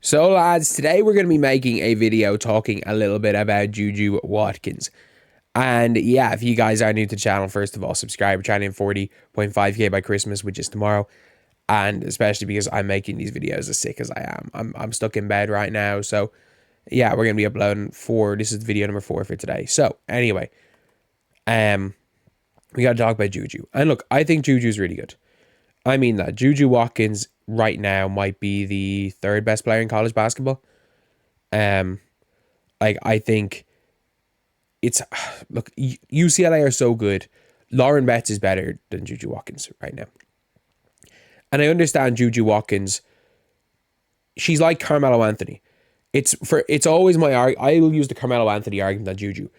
So lads, today we're going to be making a video talking a little bit about JuJu Watkins. And yeah, if you guys are new to the channel, first of all, subscribe. We're trying to hit 40.5k by Christmas, which is tomorrow. And especially because I'm making these videos as sick as I am. I'm stuck in bed right now. So yeah, we're going to be uploading this is video number 4 for today. So anyway, we got to talk about JuJu. And look, I think JuJu's really good. I mean that. JuJu Watkins right now might be the 3rd best player in college basketball. I think it's look, UCLA are so good. Lauren Betts is better than JuJu Watkins right now. And I understand JuJu Watkins. She's like Carmelo Anthony. It's always I'll use the Carmelo Anthony argument on JuJu,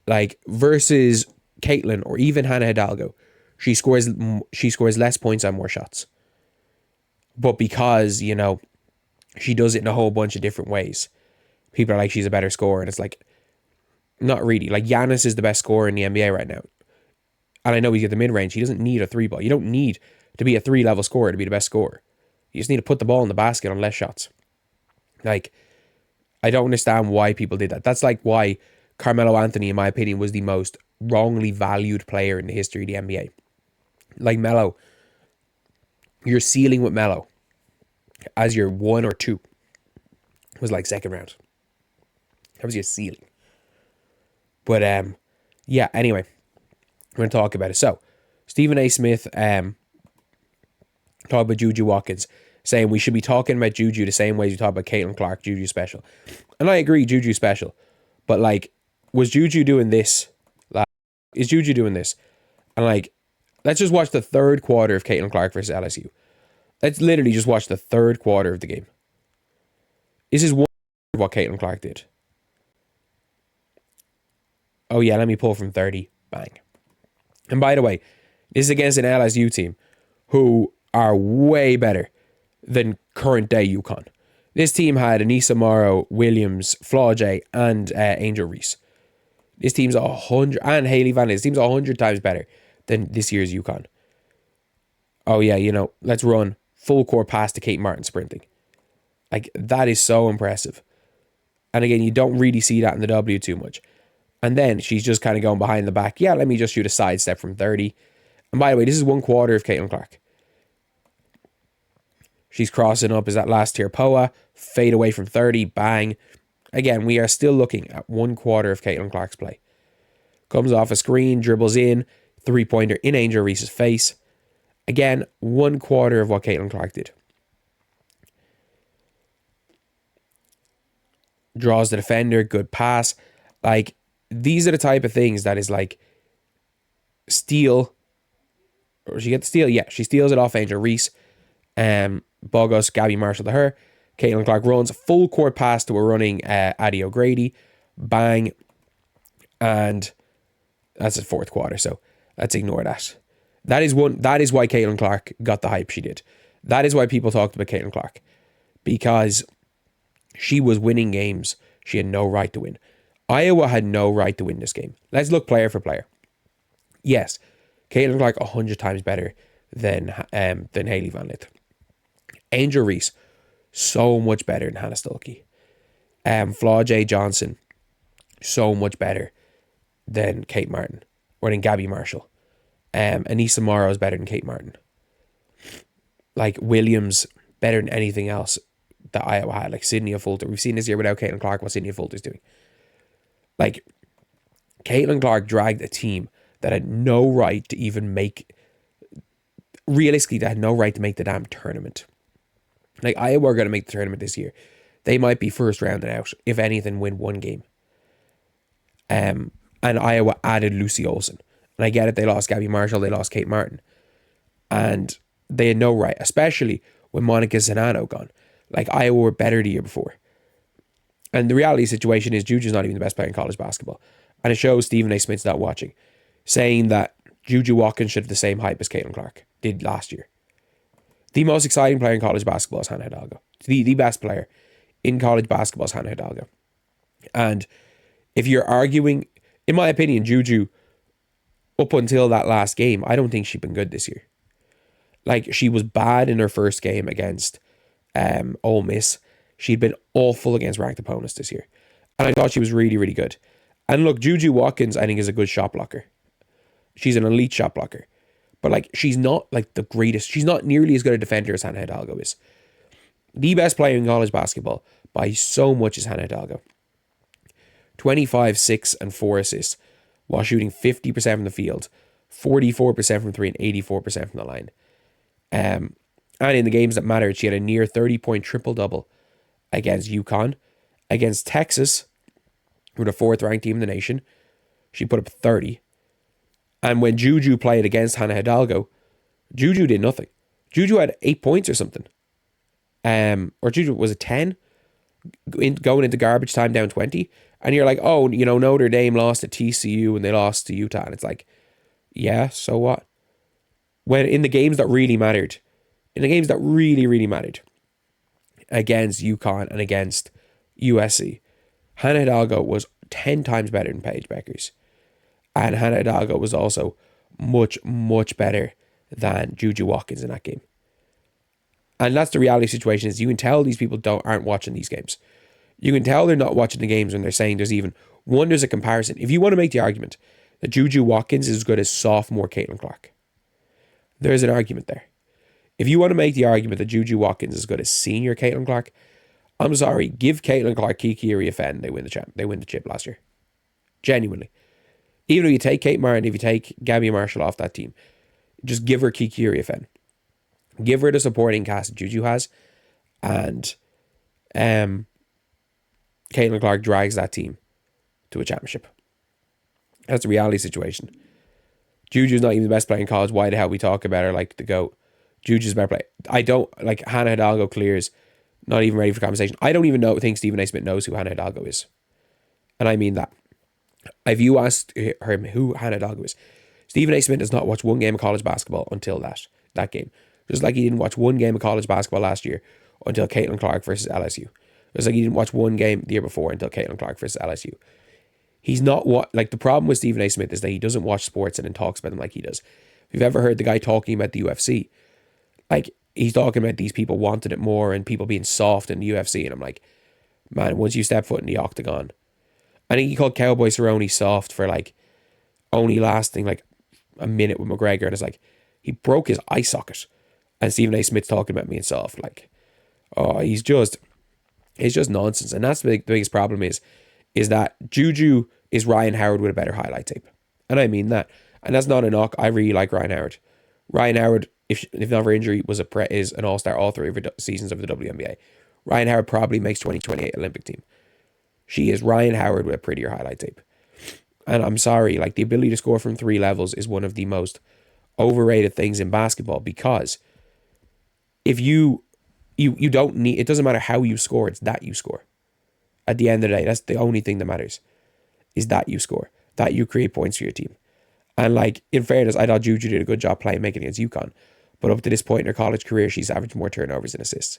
like versus Caitlin or even Hannah Hidalgo. She scores less points on more shots. But because, you know, she does it in a whole bunch of different ways, people are like, she's a better scorer. And it's like, not really. Like, Giannis is the best scorer in the NBA right now. And I know he's at the mid-range. He doesn't need a 3-ball. You don't need to be a 3-level scorer to be the best scorer. You just need to put the ball in the basket on less shots. Like, I don't understand why people did that. That's like why Carmelo Anthony, in my opinion, was the most wrongly valued player in the history of the NBA. Like Melo, your ceiling with Melo as your 1 or 2 was like 2nd round. That was your ceiling. But yeah, anyway, we're going to talk about it. So, Stephen A. Smith talked about JuJu Watkins, saying we should be talking about JuJu the same way we talk about Caitlin Clark, JuJu special. And I agree, JuJu special. But like, was JuJu doing this? Like, is JuJu doing this? And like, let's just watch the 3rd quarter of Caitlin Clark versus LSU. Let's literally just watch the 3rd quarter of the game. This is one of what Caitlin Clark did. Oh yeah, let me pull from 30. Bang. And by the way, this is against an LSU team who are way better than current day UConn. This team had Anissa Morrow, Williams, Flaujae, and Angel Reese. This team's 100, and Haley Van Lith. This team's 100 times better than this year's UConn. Oh yeah, you know, let's run full court pass to Kate Martin sprinting. Like, that is so impressive. And again, you don't really see that in the W too much. And then she's just kind of going behind the back. Yeah, let me just shoot a sidestep from 30. And by the way, this is 1 quarter of Caitlin Clark. She's crossing up. Is that last tier Poa? Fade away from 30. Bang. Again, we are still looking at 1 quarter of Caitlin Clark's play. Comes off a screen, dribbles in, 3-pointer in Angel Reese's face. Again, 1 quarter of what Caitlin Clark did. Draws the defender, good pass. Like, these are the type of things that is like steal. Or she gets the steal? Yeah, she steals it off Angel Reese. Bogos, Gabby Marshall to her. Caitlin Clark runs full court pass to a running Addie O'Grady. Bang. And that's the 4th quarter, so let's ignore that. That is why Caitlin Clark got the hype she did. That is why people talked about Caitlin Clark. Because she was winning games she had no right to win. Iowa had no right to win this game. Let's look player for player. Yes, Caitlin Clark 100 times better than Haley Van Lith. Angel Reese, so much better than Hannah Stuelke. Flaujae Johnson, so much better than Kate Martin or than Gabby Marshall. Anissa Morrow is better than Kate Martin. Like, Williams, better than anything else that Iowa had. Like Sydney Fulter. We've seen this year without Caitlin Clark what Sydney Fulter's doing. Like, Caitlin Clark dragged a team that had no right to even make... Realistically, they had no right to make the damn tournament. Like, Iowa are going to make the tournament this year. They might be 1st round and out. If anything, win 1 game. And Iowa added Lucy Olsen. And I get it, they lost Gabby Marshall, they lost Kate Martin. And they had no right, especially when Monica Zanano gone. Like, Iowa were better the year before. And the reality situation is JuJu's not even the best player in college basketball. And it shows Stephen A. Smith's not watching, saying that JuJu Watkins should have the same hype as Caitlin Clark did last year. The most exciting player in college basketball is Hannah Hidalgo. The best player in college basketball is Hannah Hidalgo. And if you're arguing, in my opinion, JuJu, up until that last game, I don't think she'd been good this year. Like, she was bad in her first game against Ole Miss. She'd been awful against ranked opponents this year. And I thought she was really, really good. And look, JuJu Watkins, I think, is a good shot blocker. She's an elite shot blocker. But like, she's not like the greatest. She's not nearly as good a defender as Hannah Hidalgo is. The best player in college basketball by so much is Hannah Hidalgo. 25, 6, and 4 assists while shooting 50% from the field, 44% from 3, and 84% from the line. And in the games that mattered, she had a near 30-point triple-double against UConn. Against Texas, who were the 4th-ranked team in the nation, she put up 30. And when JuJu played against Hannah Hidalgo, JuJu did nothing. JuJu had 8 points or something. Or JuJu, was it 10? Going into garbage time down 20. And you're like, oh, you know, Notre Dame lost to TCU and they lost to Utah. And it's like, yeah, so what? When in the games that really mattered, really mattered, against UConn and against USC, Hannah Hidalgo was 10 times better than Paige Beckers. And Hannah Hidalgo was also much, much better than JuJu Watkins in that game. And that's the reality situation, is you can tell these people aren't watching these games. You can tell they're not watching the games when they're saying there's a comparison. If you want to make the argument that JuJu Watkins is as good as sophomore Caitlin Clark, there's an argument there. If you want to make the argument that JuJu Watkins is as good as senior Caitlin Clark, I'm sorry, give Caitlin Clark Kiki Iriafen, they win the chip last year. Genuinely. Even if you take Kate Martin, if you take Gabby Marshall off that team, just give her Kiki Iriafen. Give her the supporting cast that JuJu has, and Caitlin Clark drags that team to a championship. That's the reality situation. JuJu's not even the best player in college. Why the hell we talk about her like the GOAT? JuJu's better player. I don't, like, Hannah Hidalgo clears, not even ready for conversation. I don't even think Stephen A. Smith knows who Hannah Hidalgo is. And I mean that. If you asked him who Hannah Hidalgo is, Stephen A. Smith does not watch one game of college basketball until that game. Just like he didn't watch one game of college basketball last year until Caitlin Clark versus LSU. Just like he didn't watch one game the year before until Caitlin Clark versus LSU. He's not the problem with Stephen A. Smith is that he doesn't watch sports and then talks about them like he does. If you've ever heard the guy talking about the UFC, like, he's talking about these people wanting it more and people being soft in the UFC, and I'm like, man, once you step foot in the octagon, I think he called Cowboy Cerrone soft for like only lasting like a minute with McGregor, and it's like he broke his eye socket. And Stephen A. Smith's talking about being soft, like, oh, it's just nonsense. And that's the biggest problem is that JuJu is Ryan Howard with a better highlight tape, and I mean that. And that's not a knock. I really like Ryan Howard. Ryan Howard, if not for injury, is an all-star all 3 seasons of the WNBA. Ryan Howard probably makes 2028 Olympic team. She is Ryan Howard with a prettier highlight tape. And I'm sorry, like, the ability to score from 3 levels is one of the most overrated things in basketball, because if you don't need, it doesn't matter how you score, it's that you score. At the end of the day, that's the only thing that matters, is that you score, that you create points for your team. And like, in fairness, I thought JuJu did a good job making against UConn, but up to this point in her college career, she's averaged more turnovers than assists.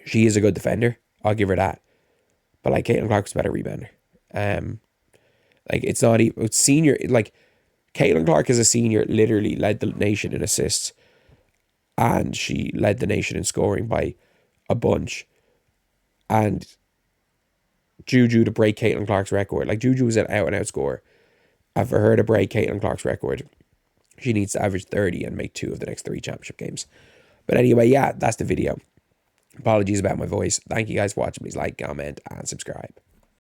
She is a good defender, I'll give her that. But like, Caitlin Clark was a better rebounder. Like, it's not even, it's senior, like, Caitlin Clark as a senior literally led the nation in assists, and she led the nation in scoring by a bunch. And JuJu to break Caitlin Clark's record, like, JuJu was an out-and-out scorer. And for her to break Caitlin Clark's record, she needs to average 30 and make 2 of the next 3 championship games. But anyway, yeah, that's the video. Apologies about my voice. Thank you guys for watching. Please like, comment, and subscribe.